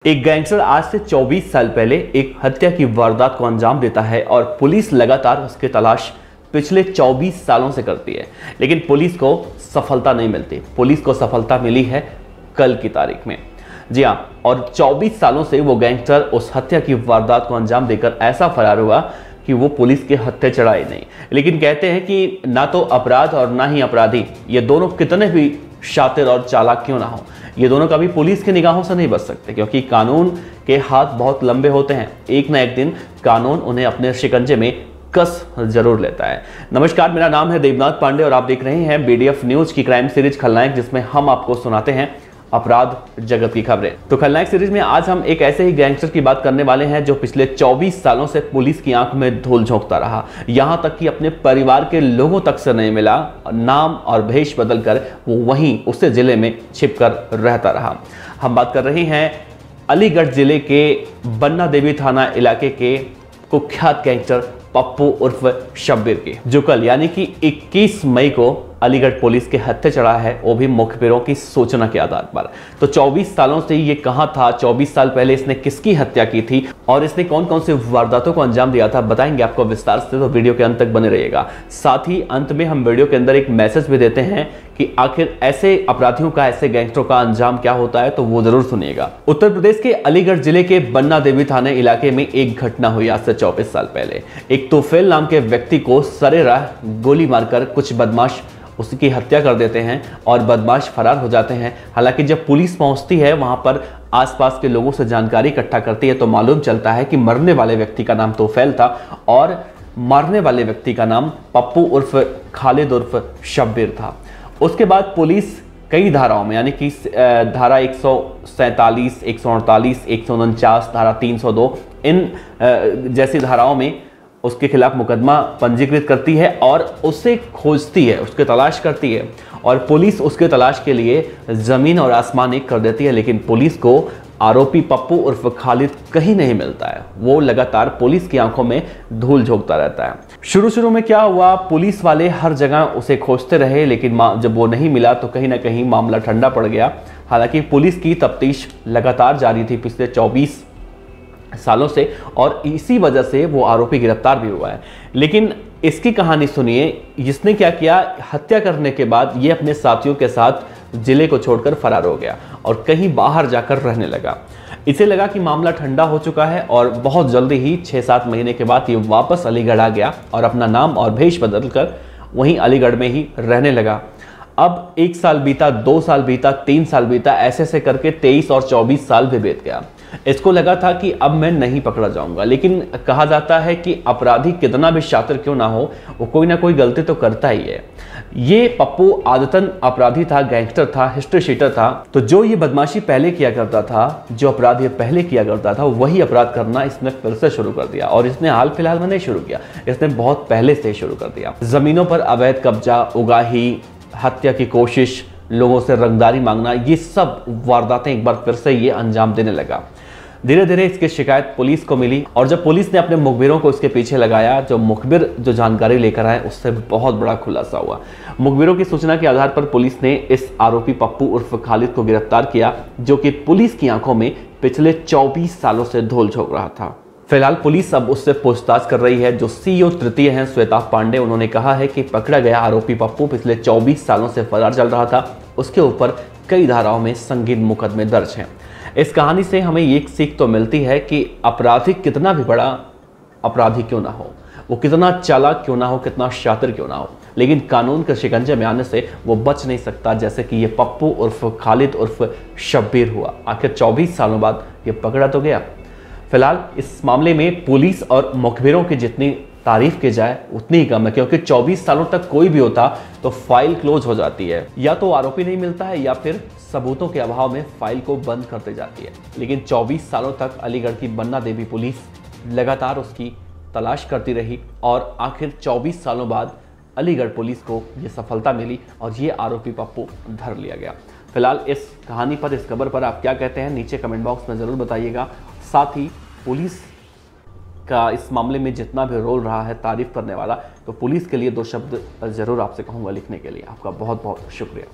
एक गैंगस्टर आज से 24 साल पहले एक हत्या की वारदात को अंजाम देता है और पुलिस लगातार उसकी तलाश पिछले 24 सालों से करती है, लेकिन पुलिस को सफलता नहीं मिलती। पुलिस को सफलता मिली है कल की तारीख में। जी हां, और 24 सालों से वो गैंगस्टर उस हत्या की वारदात को अंजाम देकर ऐसा फरार हुआ कि वो पुलिस के हत्थे चढ़ा ही नहीं। लेकिन कहते हैं कि ना तो अपराध और ना ही अपराधी, ये दोनों कितने भी शातिर और चालाक क्यों ना हो, ये दोनों कभी पुलिस की निगाहों से नहीं बच सकते, क्योंकि कानून के हाथ बहुत लंबे होते हैं। एक ना एक दिन कानून उन्हें अपने शिकंजे में कस जरूर लेता है। नमस्कार, मेरा नाम है देवनाथ पांडे और आप देख रहे हैं BDF न्यूज की क्राइम सीरीज खलनायक, जिसमें हम आपको सुनाते हैं अपराध जगत की खबरें। तो खलनायक सीरीज में आज हम एक ऐसे ही गैंगस्टर की बात करने वाले हैं जो पिछले 24 सालों से पुलिस की आंख में धूल झोंकता रहा, यहां तक कि अपने परिवार के लोगों तक से नहीं मिला। नाम और भेष बदलकर वो वहीं उसी जिले में छिपकर रहता रहा। हम बात कर रहे हैं अलीगढ़ जिले के बन्ना देवी थाना इलाके के कुख्यात गैंगस्टर पप्पू उर्फ शब्बीर की, जो कल यानी कि 21 मई को अलीगढ़ पुलिस के हत्थे चढ़ा है, वो भी मुखबिरों की सूचना के आधार पर। तो 24 सालों से ये कहां था, 24 साल पहले इसने किसकी हत्या की थी और इसने कौन कौन सी वारदातों को अंजाम दिया था, बताएंगे आपको विस्तार से। तो वीडियो के अंत तक बने रहिएगा। साथ ही अंत में हम वीडियो के अंदर एक मैसेज भी देते हैं कि आखिर ऐसे अपराधियों का, ऐसे गैंगस्टरों का अंजाम क्या होता है, तो वो जरूर सुनिएगा। उत्तर प्रदेश के अलीगढ़ जिले के बन्ना देवी थाने इलाके में एक घटना हुई आज से 24 साल पहले। एक तोफेल नाम के व्यक्ति को सरेराह गोली मारकर कुछ बदमाश उसकी हत्या कर देते हैं और बदमाश फरार हो जाते हैं। हालांकि जब पुलिस पहुंचती है, वहां पर आसपास के लोगों से जानकारी इकट्ठा करती है, तो मालूम चलता है कि मरने वाले व्यक्ति का नाम तोफेल था और मारने वाले व्यक्ति का नाम पप्पू उर्फ खालिद उर्फ शब्बीर था। उसके बाद पुलिस कई धाराओं में, यानी कि धारा 147, 148, 149, धारा 302 इन जैसी धाराओं में उसके खिलाफ मुकदमा पंजीकृत करती है और उसे खोजती है, उसकी तलाश करती है। और पुलिस उसके तलाश के लिए जमीन और आसमान एक कर देती है, लेकिन पुलिस को आरोपी पप्पू उर्फ खालिद कहीं नहीं मिलता है। वो लगातार पुलिस की आंखों में धूल झोंकता रहता है। शुरू में क्या हुआ, पुलिस वाले हर जगह उसे खोजते रहे, लेकिन जब वो नहीं मिला तो कहीं ना कहीं मामला ठंडा पड़ गया। हालांकि पुलिस की तफ्तीश लगातार जारी थी पिछले 24 सालों से और इसी वजह से वो आरोपी गिरफ्तार भी हुआ है। लेकिन इसकी कहानी सुनिए, जिसने क्या किया, हत्या करने के बाद ये अपने साथियों के साथ जिले को छोड़कर फरार हो गया और कहीं बाहर जाकर रहने लगा। इसे लगा कि मामला ठंडा हो चुका है और बहुत जल्दी ही 6-7 महीने के बाद ये वापस अलीगढ़ आ गया और अपना नाम और भेष बदलकर वहीं अलीगढ़ में ही रहने लगा। अब 1 साल बीता, 2 साल बीता, 3 साल बीता, ऐसे करके 23 और 24 साल भी बीत गया। इसको लगा था कि अब मैं नहीं पकड़ा जाऊंगा, लेकिन कहा जाता है कि अपराधी कितना भी शातिर क्यों ना हो, वो कोई ना कोई गलती तो करता ही है। ये पप्पू आदतन अपराधी था, गैंगस्टर था, हिस्ट्री शीटर था। तो जो ये बदमाशी पहले किया करता था, जो अपराध ये पहले किया करता था, वही अपराध करना इसने फिर से शुरू कर दिया। और इसने हाल फिलहाल में नहीं शुरू किया, इसने बहुत पहले से शुरू कर दिया। जमीनों पर अवैध कब्जा, उगाही, हत्या की कोशिश, लोगों से रंगदारी मांगना, ये सब वारदातें एक बार फिर से ये अंजाम देने लगा। धीरे धीरे इसकी शिकायत पुलिस को मिली और जब पुलिस ने अपने मुखबिरों को इसके पीछे लगाया, जो मुखबिर जो जानकारी लेकर आए, उससे बहुत बड़ा खुलासा हुआ। मुखबिरों की सूचना के आधार पर पुलिस ने इस आरोपी पप्पू उर्फ खालिद को गिरफ्तार किया, जो कि पुलिस की आंखों में पिछले 24 सालों से धूल झोंक रहा था। फिलहाल पुलिस अब उससे पूछताछ कर रही है। जो CEO तृतीय हैं श्वेता पांडे, उन्होंने कहा है कि पकड़ा गया आरोपी पप्पू पिछले 24 सालों से फरार चल रहा था। उसके ऊपर कई धाराओं में संगीन मुकदमे दर्ज हैं। इस कहानी से हमें एक सीख तो मिलती है कि अपराधी कितना भी बड़ा अपराधी क्यों ना हो, वो कितना चालाक क्यों ना हो, कितना शातिर क्यों ना हो, लेकिन कानून के शिकंजे में आने से वो बच नहीं सकता, जैसे कि ये पप्पू उर्फ खालिद उर्फ शब्बीर हुआ। आखिर 24 सालों बाद ये पकड़ा तो गया। फिलहाल इस मामले में पुलिस और मुखबिरों की जितनी तारीफ की जाए उतनी ही कम है, क्योंकि 24 सालों तक कोई भी होता तो फाइल क्लोज हो जाती है, या तो आरोपी नहीं मिलता है या फिर सबूतों के अभाव में फाइल को बंद करते जाती है। लेकिन 24 सालों तक अलीगढ़ की बन्ना देवी पुलिस लगातार उसकी तलाश करती रही और आखिर 24 सालों बाद अलीगढ़ पुलिस को ये सफलता मिली और ये आरोपी पप्पू धर लिया गया। फिलहाल इस कहानी पर, इस खबर पर आप क्या कहते हैं, नीचे कमेंट बॉक्स में ज़रूर बताइएगा। साथ ही पुलिस का इस मामले में जितना भी रोल रहा है तारीफ करने वाला, तो पुलिस के लिए 2 शब्द ज़रूर आपसे कहूँगा लिखने के लिए। आपका बहुत बहुत शुक्रिया।